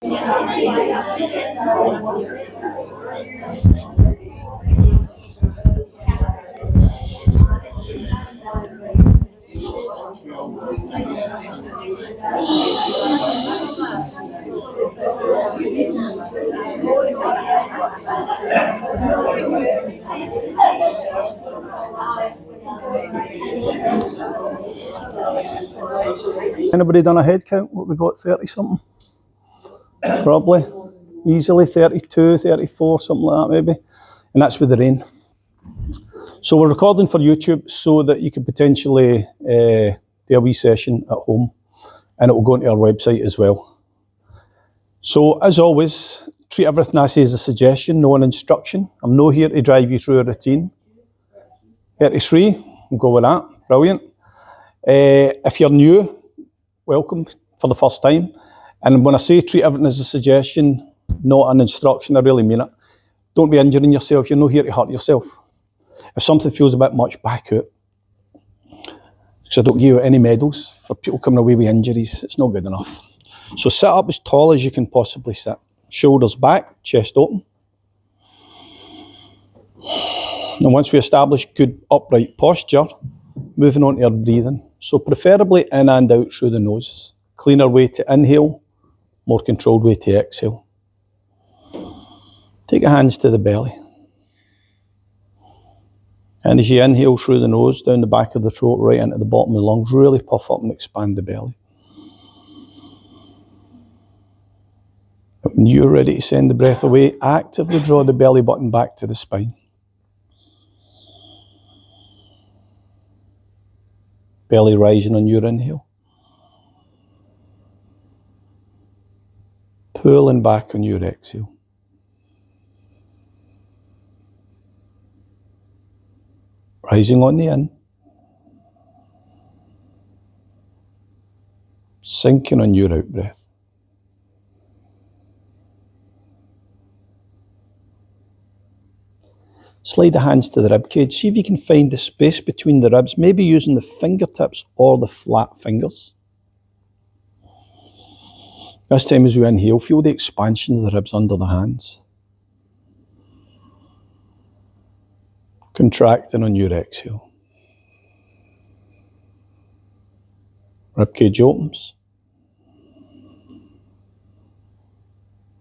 Anybody done a head count? What we got, 30 something? Probably. Easily 32, 34, something like that maybe. And that's with the rain. So we're recording for YouTube so that you could potentially do a wee session at home, and it will go into our website as well. So as always, treat everything I say as a suggestion, no an instruction. I'm not here to drive you through a routine. 33, we'll go with that, brilliant. If you're new, welcome for the first time. And when I say treat everything as a suggestion, not an instruction, I really mean it. Don't be injuring yourself, you're not here to hurt yourself. If something feels a bit much, back out. So I don't give you any medals for people coming away with injuries, it's not good enough. So sit up as tall as you can possibly sit. Shoulders back, chest open. And once we establish good upright posture, moving on to our breathing. So preferably in and out through the nose. Cleaner way to inhale, more controlled way to exhale. Take your hands to the belly. And as you inhale through the nose, down the back of the throat, right into the bottom of the lungs, really puff up and expand the belly. When you're ready to send the breath away, actively draw the belly button back to the spine. Belly rising on your inhale. Pulling back on your exhale. Rising on the in. Sinking on your out breath. Slide the hands to the rib cage. See if you can find the space between the ribs, maybe using the fingertips or the flat fingers. This time as we inhale, feel the expansion of the ribs under the hands. Contracting on your exhale. Rib cage opens.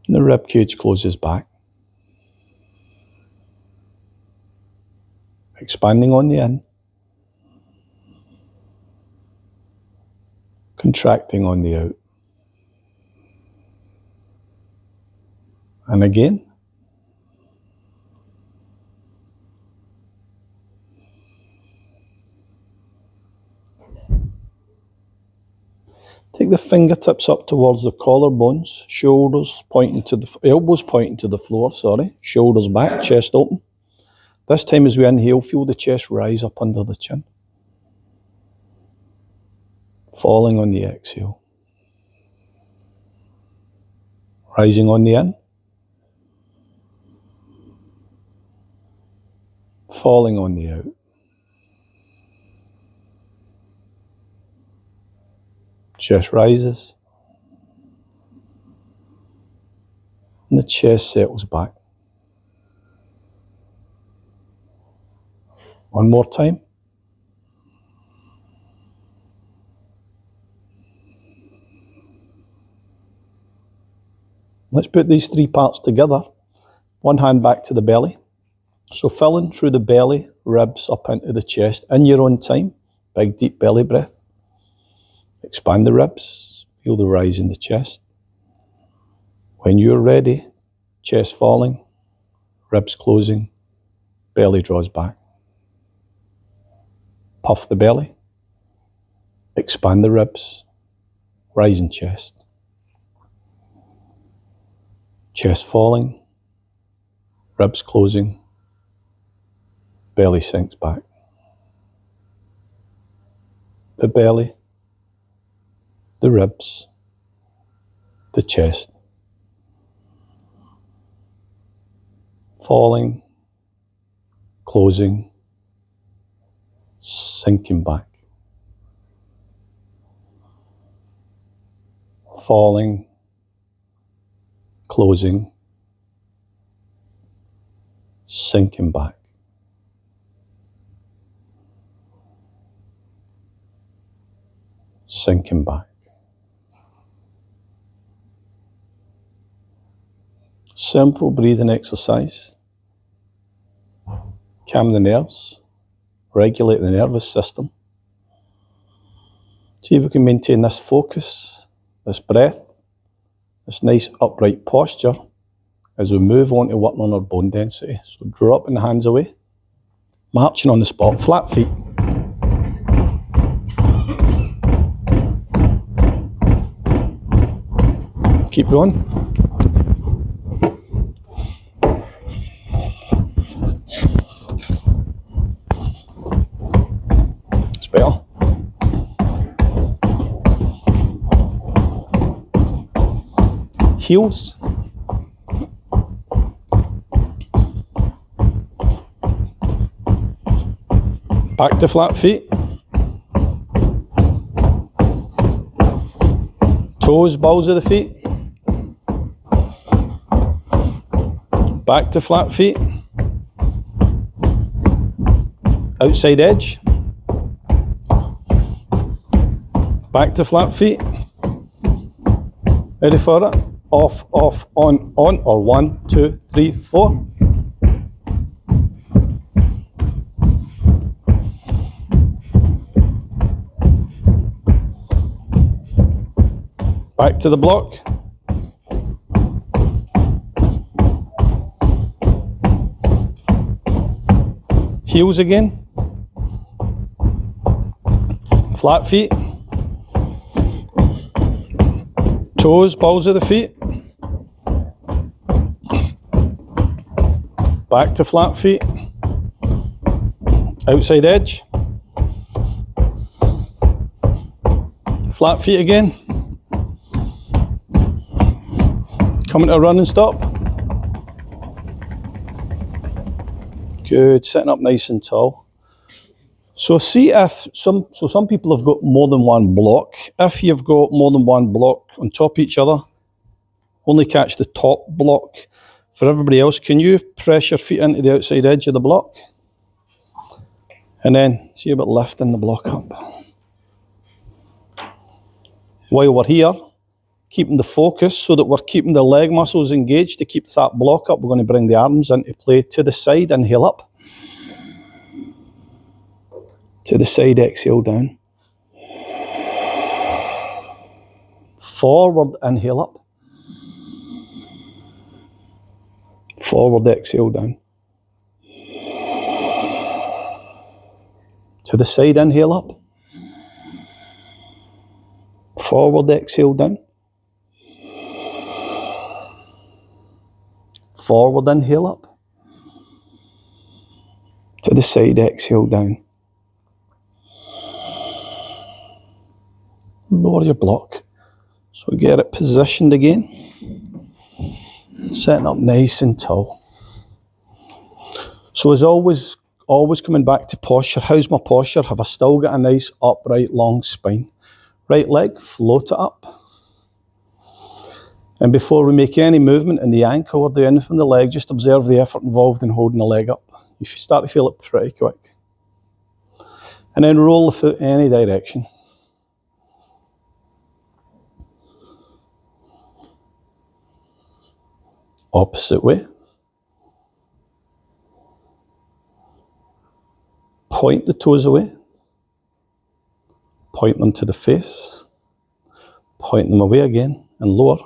And the rib cage closes back. Expanding on the in. Contracting on the out. And again. Take the fingertips up towards the collarbones, shoulders pointing to the, elbows pointing to the floor, shoulders back, chest open. This time as we inhale, feel the chest rise up under the chin. Falling on the exhale. Rising on the in. Falling on the out. Chest rises. And the chest settles back. One more time. Let's put these three parts together. One hand back to the belly. So filling through the belly, ribs up into the chest in your own time. Big deep belly breath. Expand the ribs. Feel the rise in the chest. When you're ready, chest falling, ribs closing, belly draws back. Puff the belly. Expand the ribs. Rise in chest. Chest falling, ribs closing, belly sinks back. The belly, the ribs, the chest. Falling, closing, sinking back. Falling, closing, sinking back. Sinking back. Simple breathing exercise. Calm the nerves, regulate the nervous system. See if we can maintain this focus, this breath, this nice upright posture as we move on to working on our bone density. So dropping the hands away, marching on the spot, flat feet. Keep going. It's better. Heels. Back to flat feet. Toes, balls of the feet. Back to flat feet. Outside edge. Back to flat feet. Ready for it? Off, on, or 1, 2, 3, 4. Back to the block. Heels again. Flat feet. Toes, balls of the feet. Back to flat feet. Outside edge. Flat feet again. Coming to a running stop. Good, sitting up nice and tall. So see if some people have got more than one block. If you've got more than one block on top of each other, only catch the top block. For everybody else, can you press your feet into the outside edge of the block? And then see about lifting the block up. While we're here, keeping the focus so that we're keeping the leg muscles engaged to keep that block up. We're going to bring the arms into play to the side, inhale up. To the side, exhale down. Forward, inhale up. Forward, exhale down. To the side, inhale up. Forward, exhale down. Forward, inhale up. To the side, exhale down. Lower your block. So get it positioned again. Setting up nice and tall. So as always coming back to posture. How's my posture? Have I still got a nice upright long spine? Right leg, float it up. And before we make any movement in the ankle or do anything in the leg, just observe the effort involved in holding the leg up. You start to feel it pretty quick. And then roll the foot any direction. Opposite way. Point the toes away. Point them to the face. Point them away again and lower.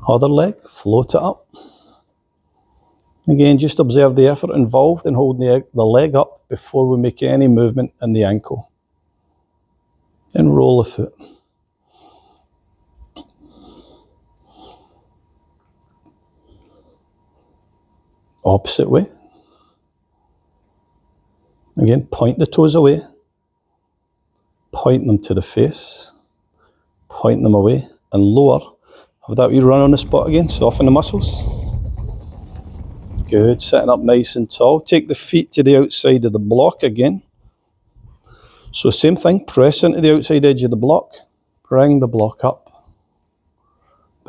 Other leg, float it up. Again, just observe the effort involved in holding the leg up before we make any movement in the ankle. Then roll the foot. Opposite way. Again, point the toes away. Point them to the face. Point them away and lower. Have that wee run on the spot again, soften the muscles. Good, sitting up nice and tall. Take the feet to the outside of the block again. So same thing, press into the outside edge of the block. Bring the block up.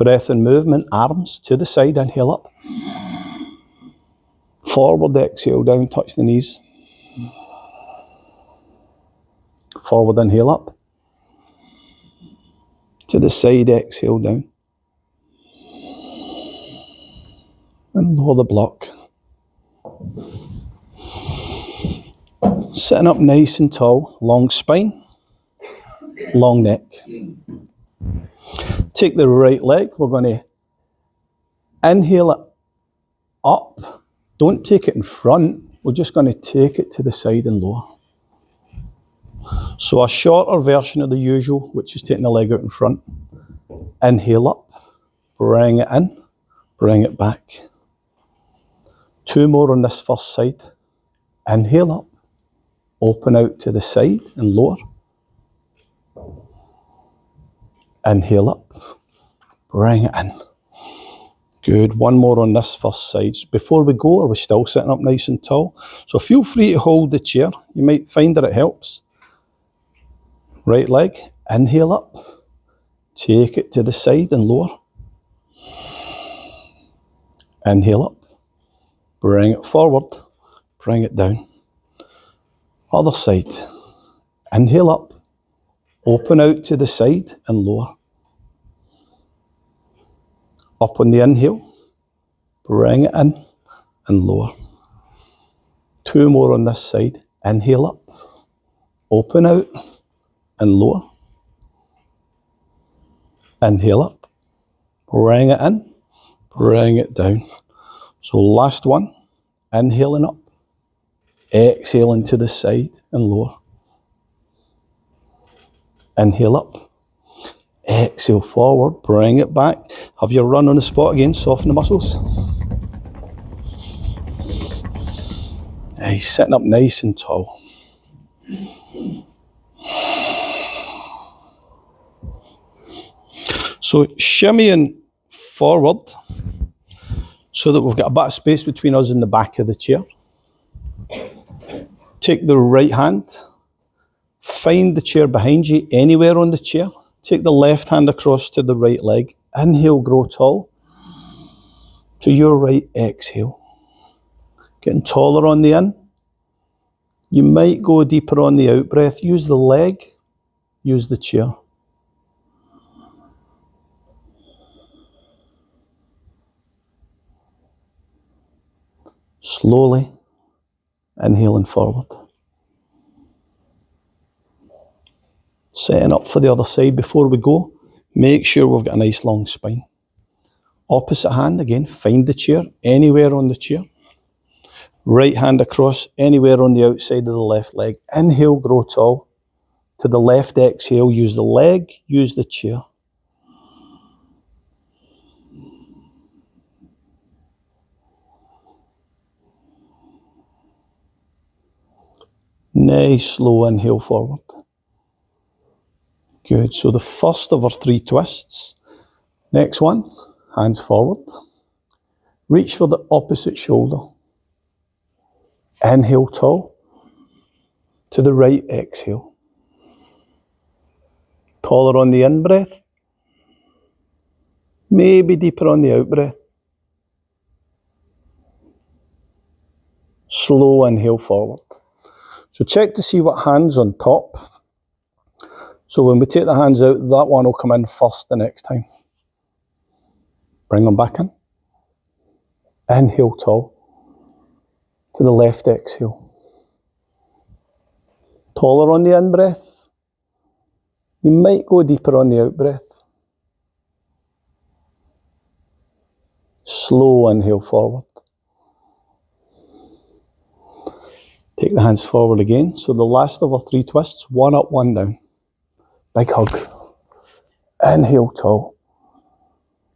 breath and movement, arms to the side, inhale up. Forward, exhale down, touch the knees. Forward, inhale up. To the side, exhale down. And lower the block. Sitting up nice and tall, long spine, long neck. Take the right leg, we're going to inhale it up. Don't take it in front, we're just going to take it to the side and lower. So a shorter version of the usual, which is taking the leg out in front. Inhale up, bring it in, bring it back. 2 more on this first side. Inhale up, open out to the side and lower. Inhale up, bring it in. Good, 1 more on this first side. Before we go, are we still sitting up nice and tall? So feel free to hold the chair. You might find that it helps. Right leg, inhale up. Take it to the side and lower. Inhale up. Bring it forward. Bring it down. Other side. Inhale up. Open out to the side and lower. Up on the inhale. Bring it in and lower. 2 more on this side. Inhale up. Open out and lower. Inhale up. Bring it in. Bring it down. So last one. Inhaling up. Exhaling to the side and lower. Inhale up. Exhale forward. Bring it back. Have your run on the spot again. Soften the muscles. Nice. Sitting up nice and tall. So shimmying forward so that we've got a bit of space between us and the back of the chair. Take the right hand, find the chair behind you, anywhere on the chair. Take the left hand across to the right leg. Inhale, grow tall. To your right, exhale. Getting taller on the in. You might go deeper on the out breath. Use the leg, use the chair. Slowly inhaling forward. Setting up for the other side. Before we go, make sure we've got a nice long spine. Opposite hand again, find the chair, anywhere on the chair. Right hand across, anywhere on the outside of the left leg. Inhale, grow tall. To the left, exhale, use the leg, use the chair. Nice, slow inhale forward. Good, so the first of our 3 twists. Next one, hands forward. Reach for the opposite shoulder. Inhale tall. To the right, exhale. Taller on the in-breath. Maybe deeper on the out-breath. Slow inhale forward. So check to see what hand's on top. So when we take the hands out, that one will come in first the next time. Bring them back in. Inhale tall. To the left, exhale. Taller on the in-breath. You might go deeper on the out-breath. Slow inhale forward. Take the hands forward again. So the last of our 3 twists, 1 up, 1 down. Big hug. Inhale tall.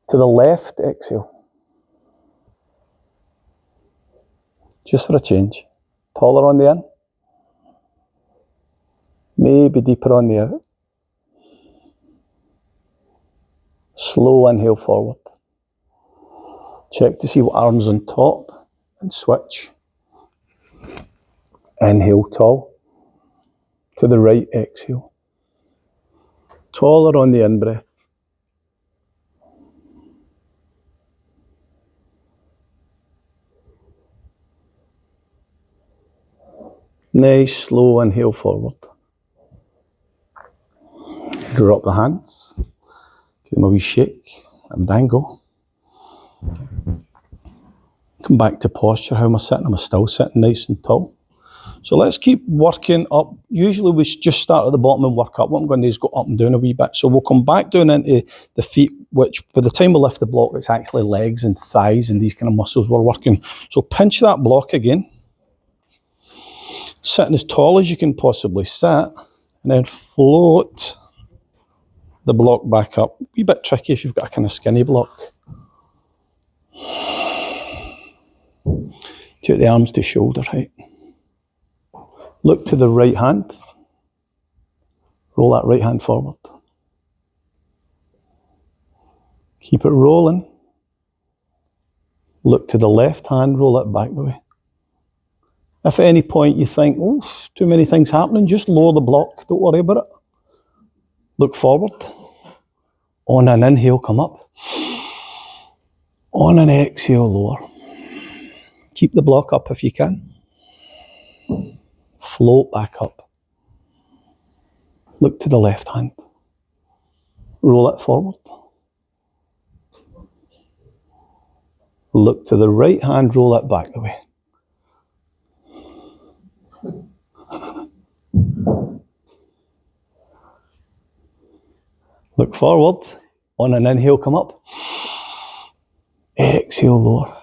To the left, exhale. Just for a change. Taller on the in. Maybe deeper on the out. Slow inhale forward. Check to see what arm's on top and switch. Inhale tall. To the right, exhale. Taller on the in-breath. Nice, slow inhale forward. Drop the hands. Give them a wee shake and dangle. Come back to posture. How am I sitting? Am I still sitting nice and tall? So let's keep working up. Usually we just start at the bottom and work up. What I'm going to do is go up and down a wee bit. So we'll come back down into the feet, which by the time we lift the block, it's actually legs and thighs and these kind of muscles we're working. So pinch that block again. Sitting as tall as you can possibly sit, and then float the block back up. A wee bit tricky if you've got a kind of skinny block. Take the arms to shoulder height. Look to the right hand. Roll that right hand forward. Keep it rolling. Look to the left hand, roll it back the way. If at any point you think, oh, too many things happening, just lower the block. Don't worry about it. Look forward. On an inhale, come up. On an exhale, lower. Keep the block up if you can. Float back up. Look to the left hand. Roll it forward. Look to the right hand, roll it back the way. Look forward. On an inhale, come up. Exhale, lower.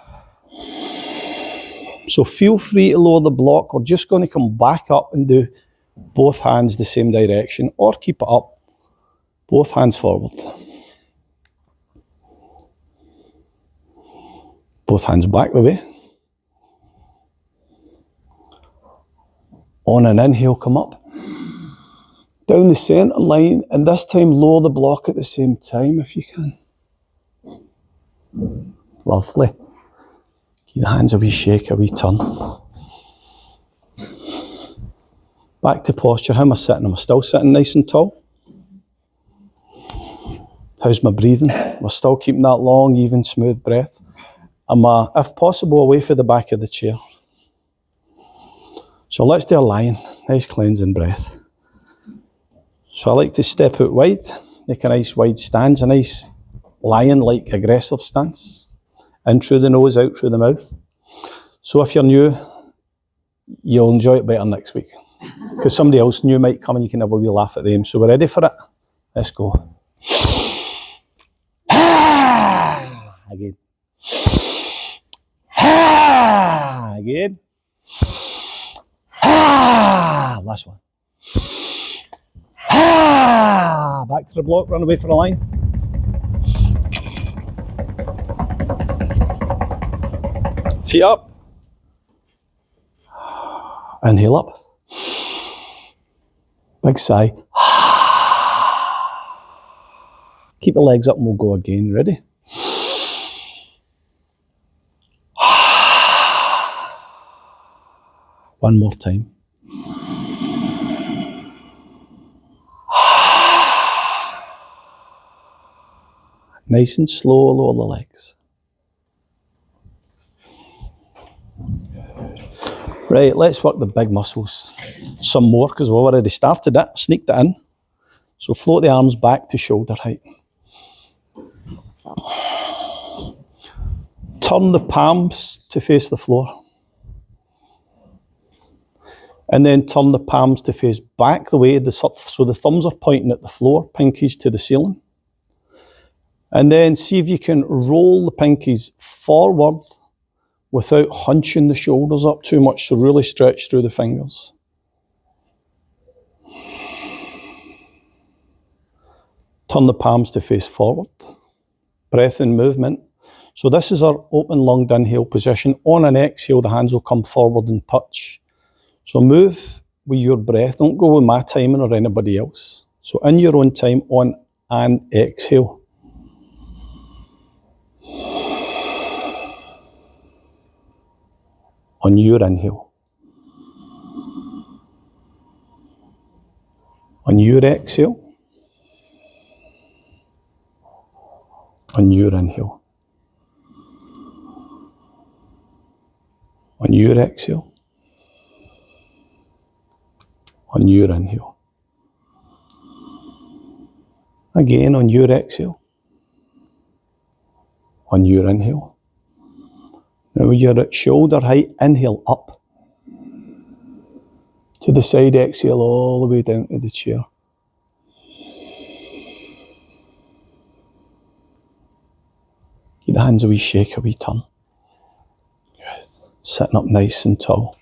So feel free to lower the block. We're just going to come back up and do both hands the same direction, or keep it up. Both hands forward. Both hands back the way. On an inhale, come up. Down the centre line, and this time lower the block at the same time if you can. Lovely. Give the hands a wee shake, a wee turn. Back to posture. How am I sitting? Am I still sitting nice and tall? How's my breathing? Am I still keeping that long, even, smooth breath? Am I, if possible, away from the back of the chair? So let's do a lion. Nice cleansing breath. So I like to step out wide, make a nice wide stance, a nice lion-like aggressive stance. In through the nose, out through the mouth. So if you're new, you'll enjoy it better next week. Because somebody else new might come and you can have a wee laugh at them. So we're ready for it? Let's go. Again. Again. Last one. Back to the block, run away for the line. Feet up. Inhale up. Big sigh. Keep the legs up and we'll go again. Ready? One more time. Nice and slow, lower the legs. Right, let's work the big muscles some more because we've already started it, sneaked it in. So float the arms back to shoulder height. Turn the palms to face the floor. And then turn the palms to face back the way, so the thumbs are pointing at the floor, pinkies to the ceiling. And then see if you can roll the pinkies forward without hunching the shoulders up too much, so really stretch through the fingers. Turn the palms to face forward. Breath and movement. So this is our open lunged inhale position. On an exhale, the hands will come forward and touch. So move with your breath. Don't go with my timing or anybody else. So in your own time, on an exhale. On your inhale. On your exhale. On your inhale. On your exhale. on your inhale. Again on your exhale, on your inhale. Now you're at shoulder height, inhale up to the side, exhale all the way down to the chair. Give the hands a wee shake, a wee turn. Good. Sitting up nice and tall.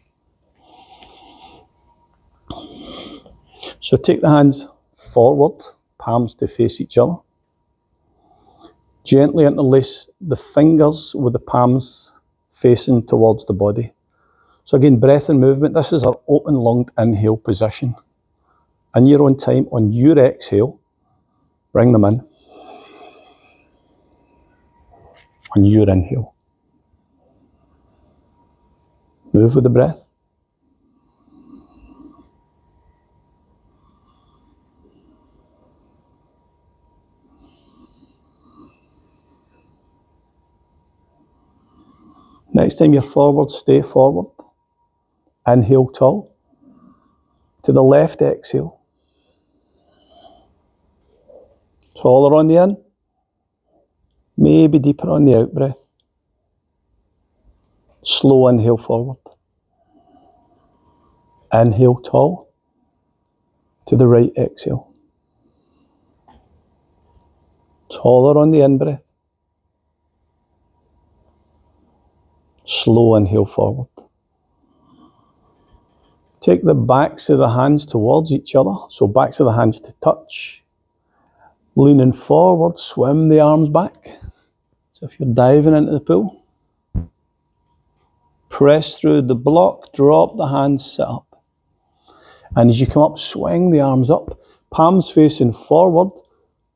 So take the hands forward, palms to face each other. Gently interlace the fingers with the palms facing towards the body. So again, breath and movement. This is our open lunged inhale position. In your own time, on your exhale, bring them in. On your inhale. Move with the breath. Next time you're forward, stay forward. Inhale tall. To the left, exhale. Taller on the in. Maybe deeper on the out breath. Slow inhale forward. Inhale tall. To the right, exhale. Taller on the in breath. Slow inhale forward. Take the backs of the hands towards each other. So backs of the hands to touch. Leaning forward, swim the arms back. So if you're diving into the pool, press through the block, drop the hands, sit up. And as you come up, swing the arms up. Palms facing forward.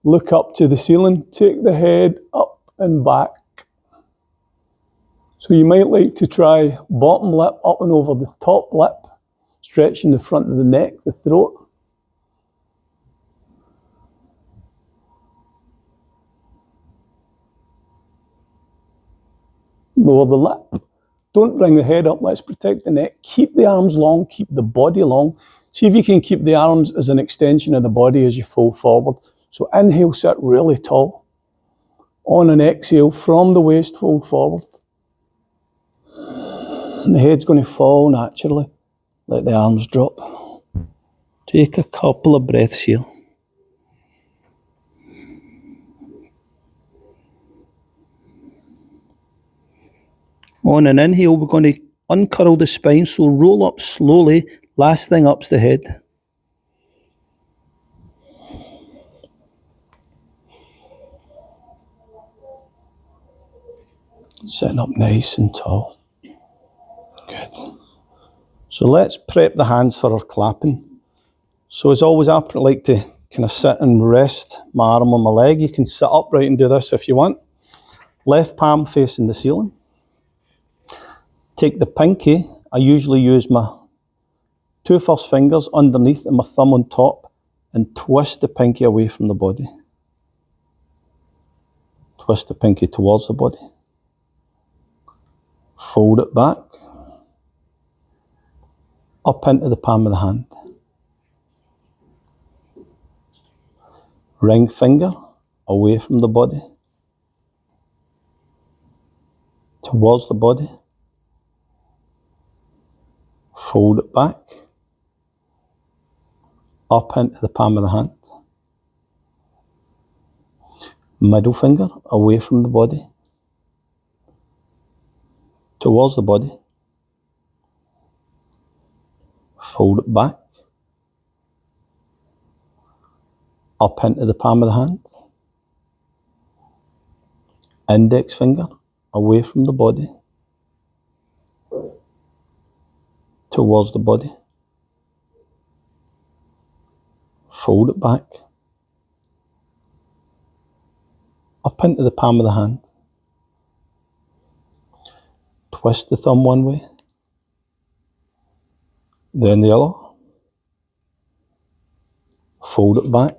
Look up to the ceiling. Take the head up and back. So you might like to try bottom lip up and over the top lip, stretching the front of the neck, the throat. Lower the lip. Don't bring the head up. Let's protect the neck. Keep the arms long. Keep the body long. See if you can keep the arms as an extension of the body as you fold forward. So inhale, sit really tall. On an exhale, from the waist, fold forward. And the head's going to fall naturally. Let the arms drop. Take a couple of breaths here. On an inhale, we're going to uncurl the spine, so roll up slowly. Last thing up's the head. Sitting up nice and tall. Good. So let's prep the hands for our clapping. So as always, I like to kind of sit and rest my arm on my leg. You can sit upright and do this if you want. Left palm facing the ceiling. Take the pinky. I usually use my two first fingers underneath and my thumb on top and twist the pinky away from the body. Twist the pinky towards the body. Fold it back. Up into the palm of the hand. Ring finger away from the body. Towards the body. Fold it back. Up into the palm of the hand. Middle finger away from the body. Towards the body. Fold it back. Up into the palm of the hand. Index finger away from the body. Towards the body. Fold it back. Up into the palm of the hand. Twist the thumb one way. Then the other. Fold it back.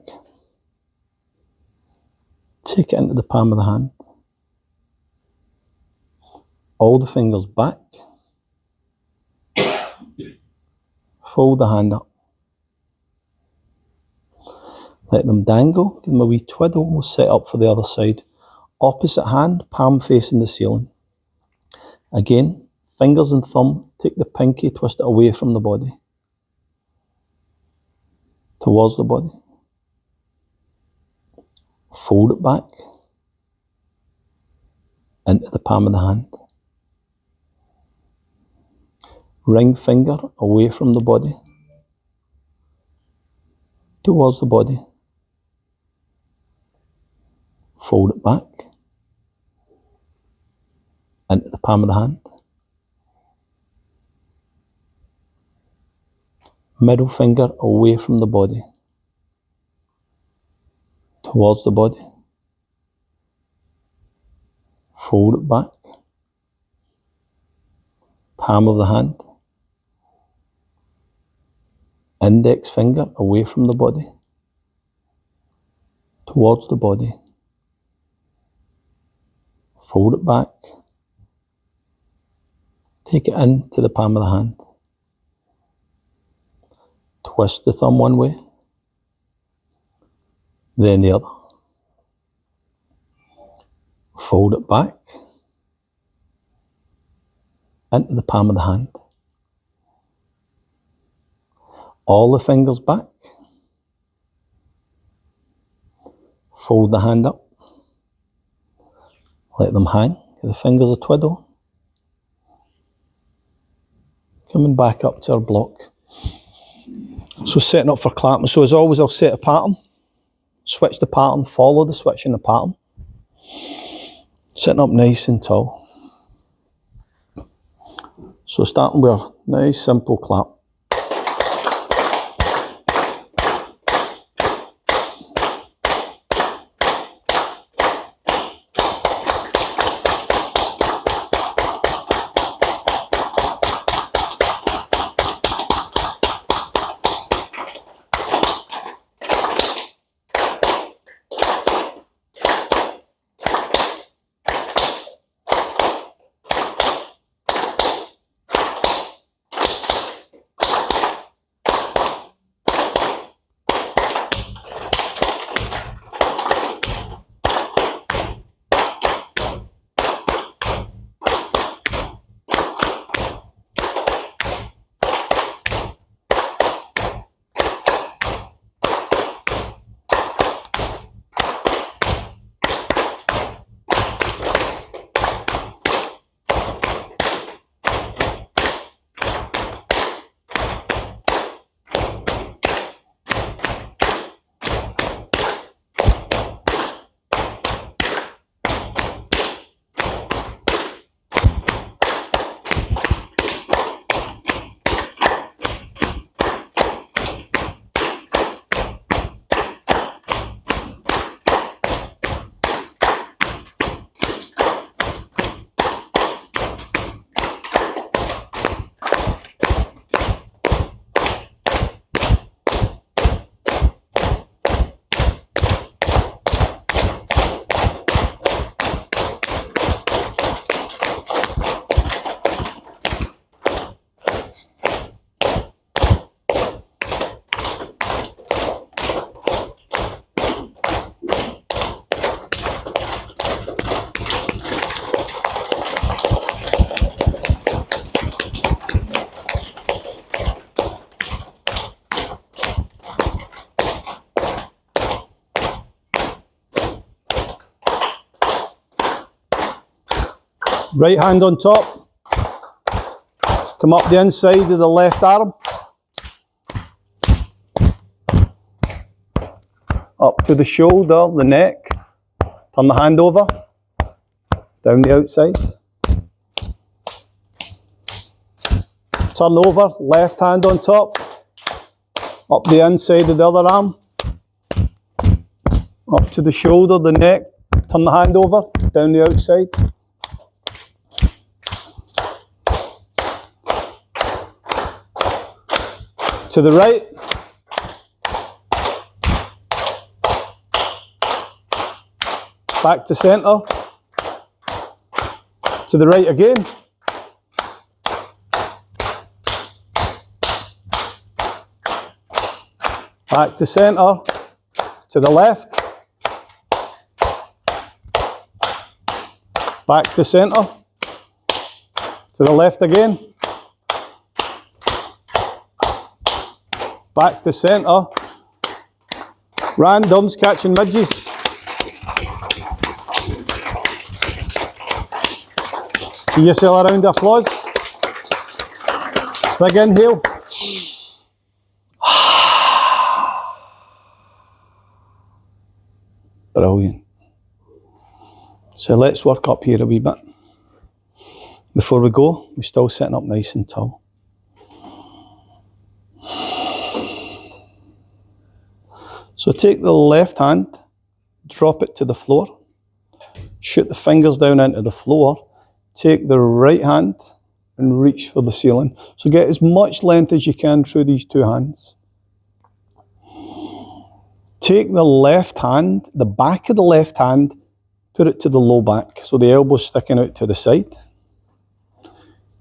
Take it into the palm of the hand. All the fingers back. Fold the hand up. Let them dangle, give them a wee twiddle, we'll set up for the other side. Opposite hand, palm facing the ceiling. Again, fingers and thumb, take the pinky, twist it away from the body. Towards the body. Fold it back. Into the palm of the hand. Ring finger away from the body. Towards the body. Fold it back. Into the palm of the hand. Middle finger away from the body. Towards the body. Fold it back. Palm of the hand. Index finger away from the body. Towards the body. Fold it back. Take it into the palm of the hand. Twist the thumb one way, then the other. Fold it back into the palm of the hand. All the fingers back. Fold the hand up. Let them hang. Give the fingers a twiddle. Coming back up to our block. So setting up for clapping. So as always, I'll set a pattern. Switch the pattern. Follow the switch in the pattern. Sitting up nice and tall. So starting with a nice simple clap. Right hand on top. Come up the inside of the left arm. Up to the shoulder, the neck. Turn the hand over. Down the outside. Turn over, left hand on top. Up the inside of the other arm. Up to the shoulder, the neck. Turn the hand over, down the outside. To the right. Back to centre. To the right again. Back to centre. To the left. Back to centre. To the left again. Back to centre. Randoms, catching midges. Give yourself a round of applause. Big inhale. Brilliant. So let's work up here a wee bit. Before we go, we're still sitting up nice and tall. So take the left hand, drop it to the floor, shoot the fingers down into the floor, take the right hand and reach for the ceiling. So get as much length as you can through these two hands. Take the left hand, the back of the left hand, put it to the low back, so the elbow's sticking out to the side.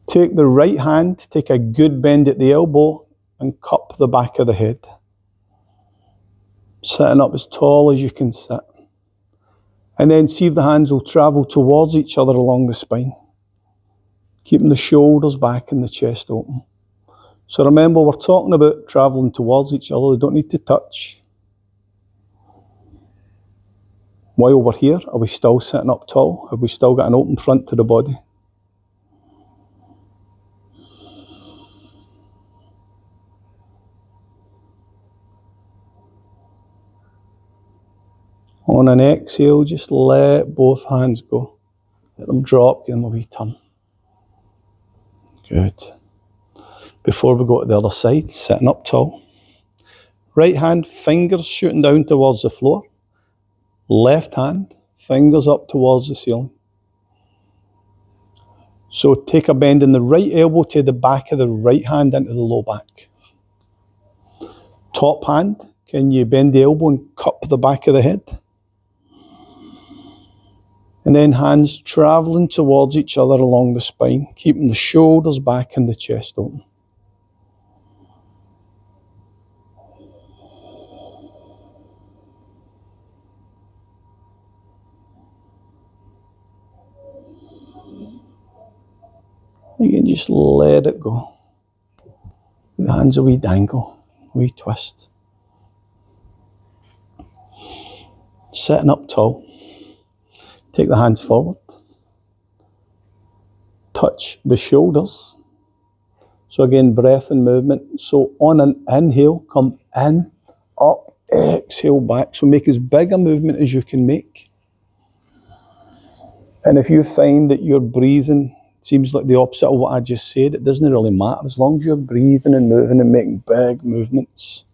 Take the right hand, take a good bend at the elbow and cup the back of the head. Sitting up as tall as you can sit. And then see if the hands will travel towards each other along the spine. Keeping the shoulders back and the chest open. So remember, we're talking about travelling towards each other. They don't need to touch. While we're here, are we still sitting up tall? Have we still got an open front to the body? On an exhale, just let both hands go. Let them drop, give them a wee turn. Good. Before we go to the other side, sitting up tall. Right hand, fingers shooting down towards the floor. Left hand, fingers up towards the ceiling. So take a bend in the right elbow to the back of the right hand into the low back. Top hand, can you bend the elbow and cup the back of the head? And then hands travelling towards each other along the spine, keeping the shoulders back and the chest open. You can just let it go. The hands a wee dangle, a wee twist. Sitting up tall. Take the hands forward. Touch the shoulders. So again, breath and movement. So on an inhale, come in, up, exhale back. So make as big a movement as you can make. And if you find that your breathing seems like the opposite of what I just said, it doesn't really matter. As long as you're breathing and moving and making big movements.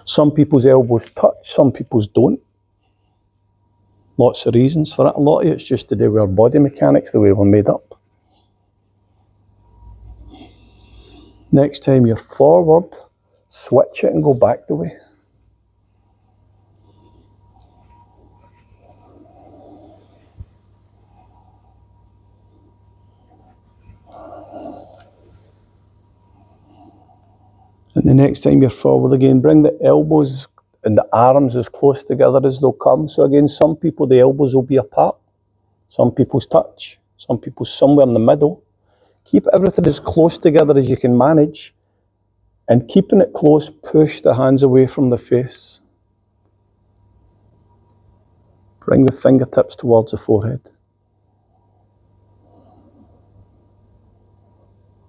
Some people's elbows touch, some people's don't. Lots of reasons for it. A lot of it's just to do with our body mechanics, the way we're made up. Next time you're forward, switch it and go back the way. And the next time you're forward again, bring the elbows and the arms as close together as they'll come. So again, some people, the elbows will be apart. Some people's touch. Some people's somewhere in the middle. Keep everything as close together as you can manage. And keeping it close, push the hands away from the face. Bring the fingertips towards the forehead.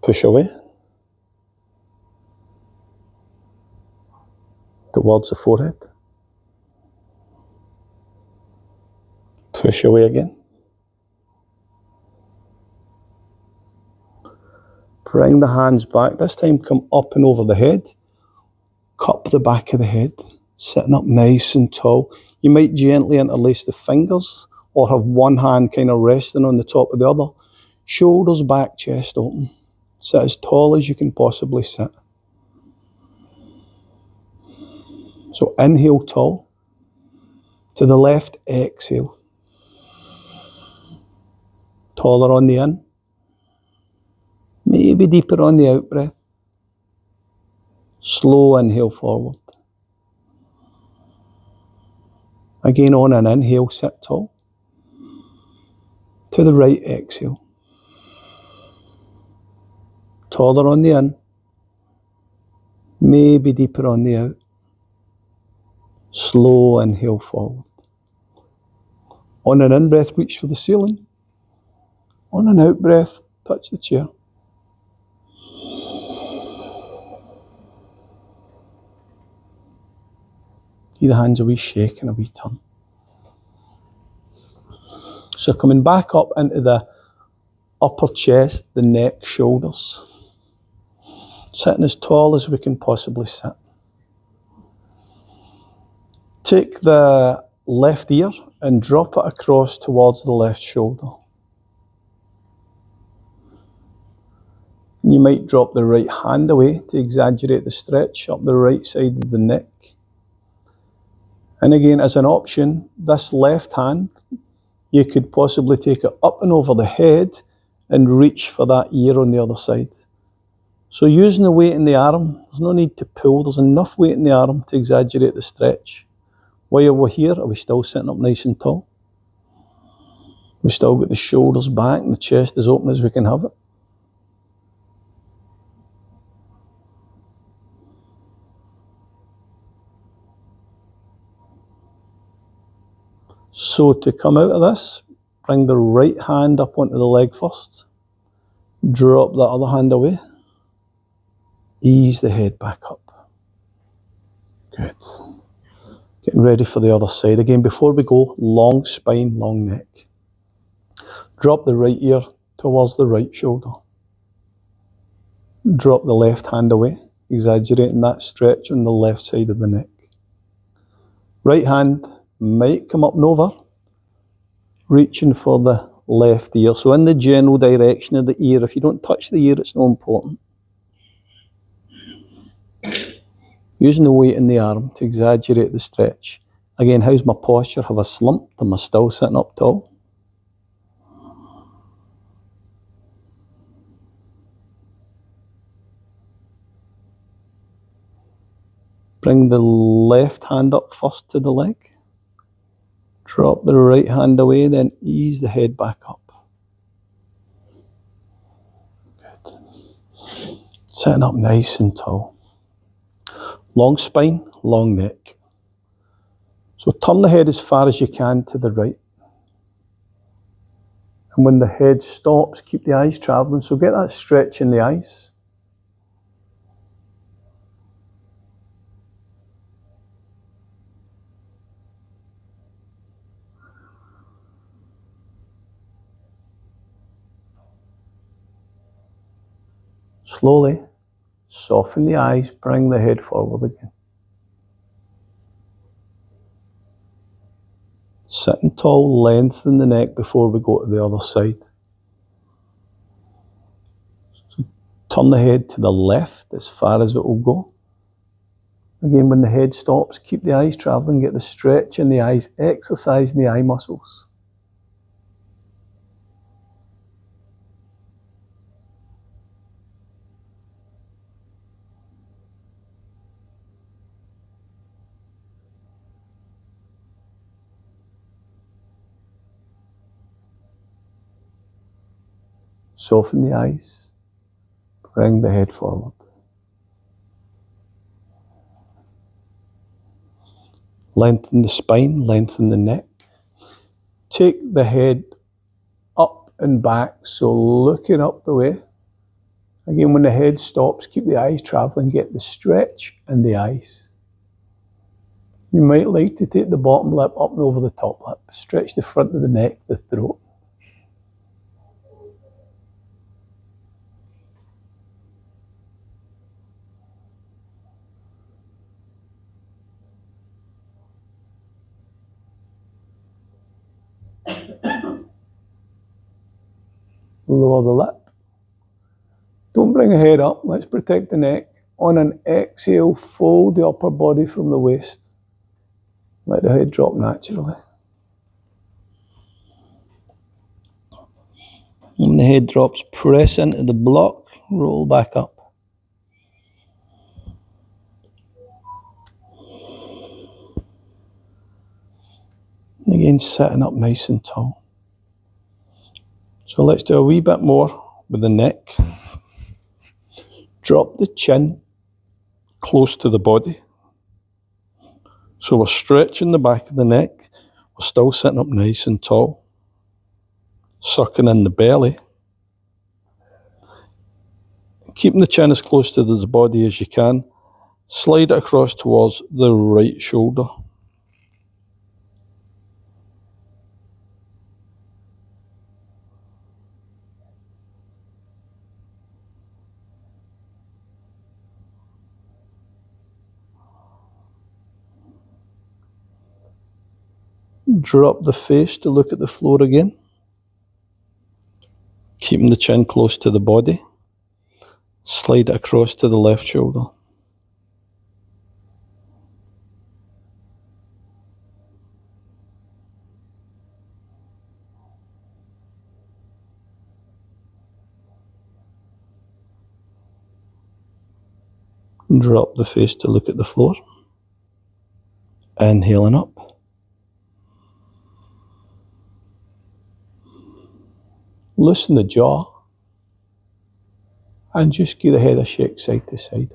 Push away. Towards the forehead. Push away again. Bring the hands back. This time come up and over the head. Cup the back of the head. Sitting up nice and tall. You might gently interlace the fingers or have one hand kind of resting on the top of the other. Shoulders back, chest open. Sit as tall as you can possibly sit. So inhale tall. To the left, exhale. Taller on the in. Maybe deeper on the out breath. Slow inhale forward. Again, on an inhale, sit tall. To the right, exhale. Taller on the in. Maybe deeper on the out. Slow inhale forward. On an in-breath, reach for the ceiling. On an out-breath, touch the chair. See the hands a wee shake and a wee turn. So coming back up into the upper chest, the neck, shoulders. Sitting as tall as we can possibly sit. Take the left ear and drop it across towards the left shoulder. You might drop the right hand away to exaggerate the stretch up the right side of the neck. And again, as an option, this left hand, you could possibly take it up and over the head and reach for that ear on the other side. So using the weight in the arm, there's no need to pull, there's enough weight in the arm to exaggerate the stretch. While we're here, are we still sitting up nice and tall? We still got the shoulders back and the chest as open as we can have it. So to come out of this, bring the right hand up onto the leg first. Drop the other hand away. Ease the head back up. Good. Getting ready for the other side. Again, before we go, long spine, long neck. Drop the right ear towards the right shoulder. Drop the left hand away, exaggerating that stretch on the left side of the neck. Right hand might come up and over, reaching for the left ear. So in the general direction of the ear, if you don't touch the ear, it's not important. Using the weight in the arm to exaggerate the stretch. Again, how's my posture? Have I slumped? Am I still sitting up tall? Bring the left hand up first to the leg. Drop the right hand away, then ease the head back up. Good. Sitting up nice and tall. Long spine, long neck. So turn the head as far as you can to the right. And when the head stops, keep the eyes travelling. So get that stretch in the eyes. Slowly, soften the eyes, bring the head forward again. Sitting tall, lengthen the neck before we go to the other side. So turn the head to the left as far as it will go. Again, when the head stops, keep the eyes travelling, get the stretch in the eyes, exercising the eye muscles. Soften the eyes, bring the head forward. Lengthen the spine, lengthen the neck. Take the head up and back, so looking up the way. Again, when the head stops, keep the eyes travelling, get the stretch in the eyes. You might like to take the bottom lip up and over the top lip. Stretch the front of the neck, the throat. Lower the lip. Don't bring the head up. Let's protect the neck. On an exhale, fold the upper body from the waist. Let the head drop naturally. When the head drops, press into the block, roll back up. And again, sitting up nice and tall. So let's do a wee bit more with the neck. Drop the chin close to the body. So we're stretching the back of the neck. We're still sitting up nice and tall. Sucking in the belly. Keeping the chin as close to the body as you can. Slide it across towards the right shoulder. Drop the face to look at the floor again. Keeping the chin close to the body. Slide it across to the left shoulder. Drop the face to look at the floor. Inhaling up. Loosen the jaw. And just give the head a shake side to side.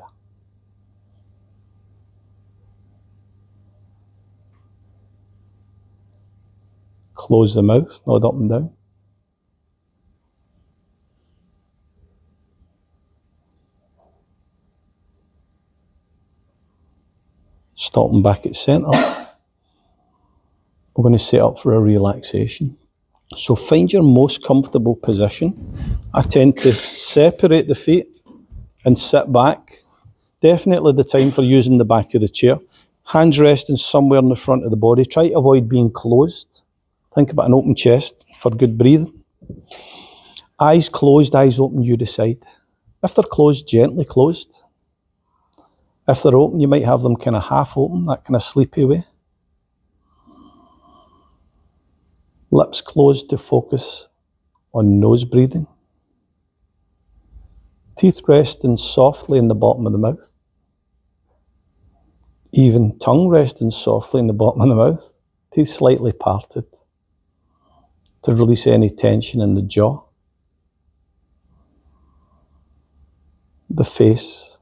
Close the mouth, nod up and down. Stopping back at centre. We're going to set up for a relaxation. So find your most comfortable position. I tend to separate the feet and sit back. Definitely the time for using the back of the chair. Hands resting somewhere in the front of the body. Try to avoid being closed. Think about an open chest for good breathing. Eyes closed, eyes open, you decide. If they're closed, gently closed. If they're open, you might have them kind of half open, that kind of sleepy way. Lips closed to focus on nose breathing. Teeth resting softly in the bottom of the mouth. Even tongue resting softly in the bottom of the mouth. Teeth slightly parted to release any tension in the jaw. The face.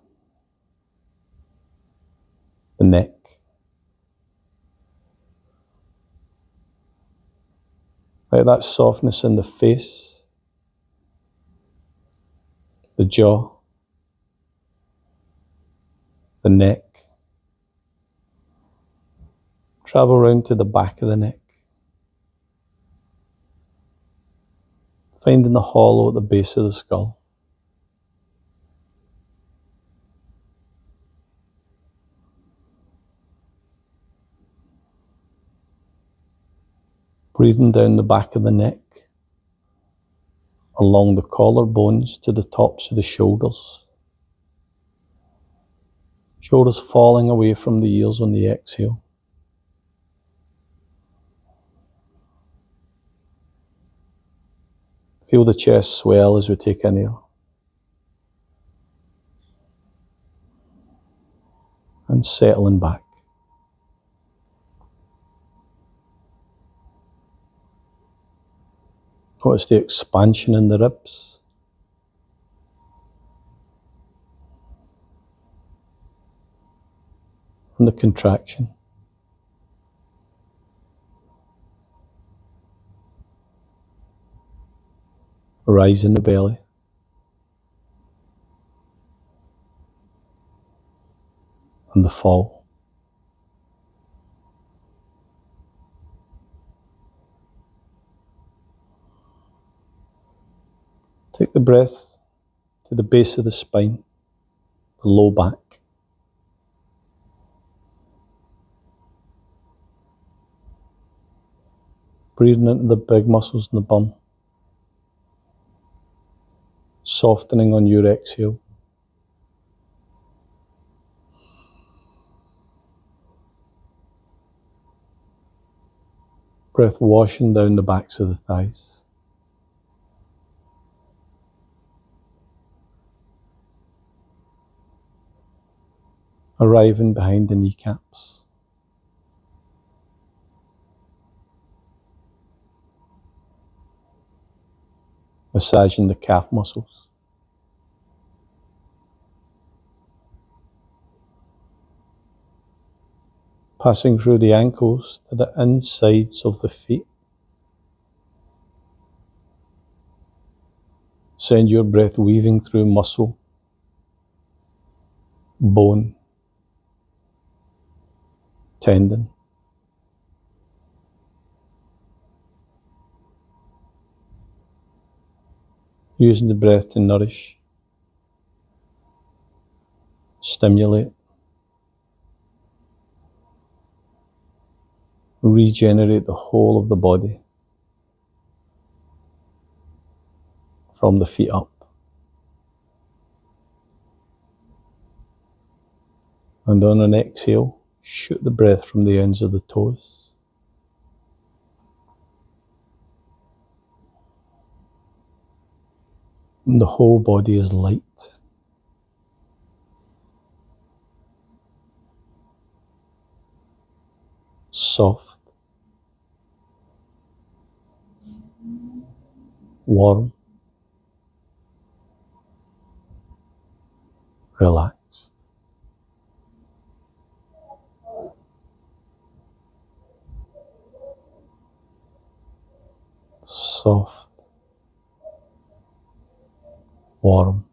The neck. Like that softness in the face. The jaw. The neck. Travel round to the back of the neck. Finding the hollow at the base of the skull. Breathing down the back of the neck, along the collarbones to the tops of the shoulders. Shoulders falling away from the ears on the exhale. Feel the chest swell as we take in air. And settling back. Notice the expansion in the ribs. And the contraction. Rise in the belly. And the fall. Take the breath to the base of the spine, the low back. Breathing into the big muscles in the bum. Softening on your exhale. Breath washing down the backs of the thighs. Arriving behind the kneecaps. massaging the calf muscles. Passing through the ankles to the insides of the feet. Send your breath weaving through muscle, bone, tendon. Using the breath to nourish, stimulate, regenerate the whole of the body from the feet up. And on an exhale, shoot the breath from the ends of the toes. And the whole body is light. Soft. Warm. Relaxed. Soft. Warm.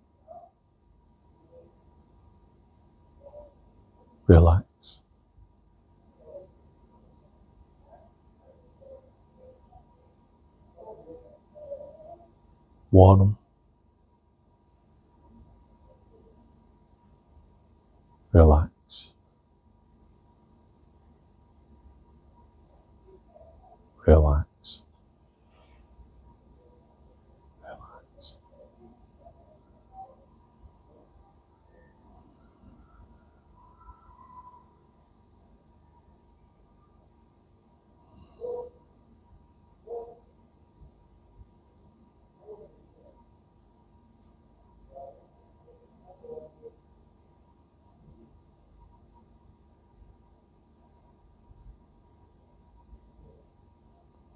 Relaxed. Warm. Relaxed. Relaxed. Relaxed.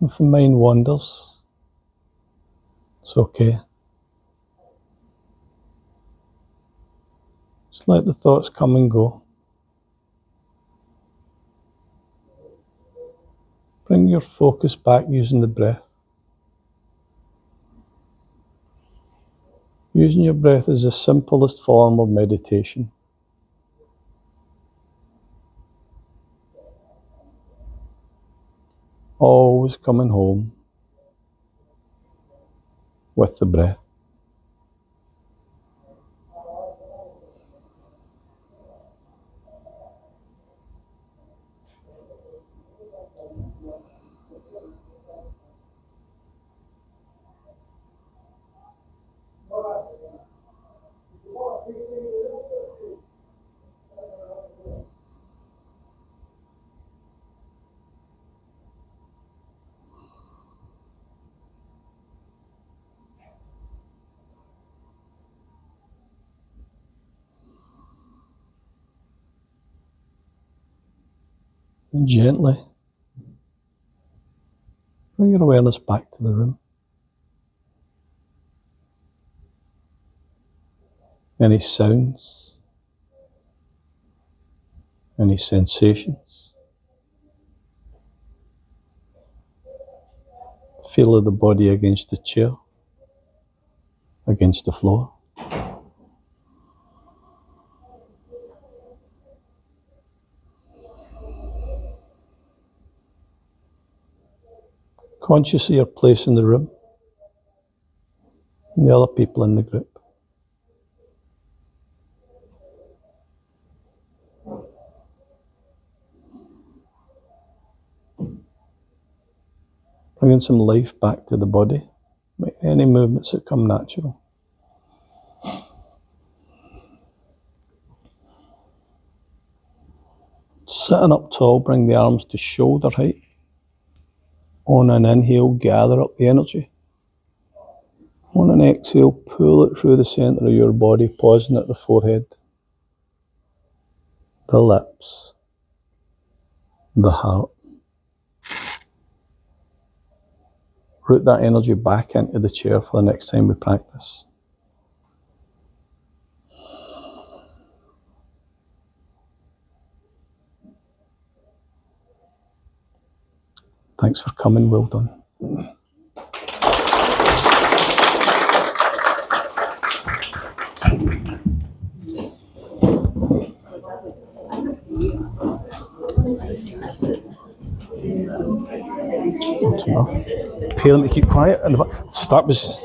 If the mind wanders, it's okay. Just let the thoughts come and go. Bring your focus back using the breath. Using your breath is the simplest form of meditation. Always coming home with the breath. And gently bring your awareness back to the room. Any sounds, any sensations. Feel of the body against the chair, against the floor. Conscious of your place in the room and the other people in the group. Bringing some life back to the body. Make any movements that come natural. Sitting up tall, bring the arms to shoulder height. On an inhale, gather up the energy. On an exhale, pull it through the centre of your body, pausing at the forehead, the lips, the heart. route that energy back into the chair for the next time we practice. Thanks for coming, well done. Pay them to keep quiet. And that was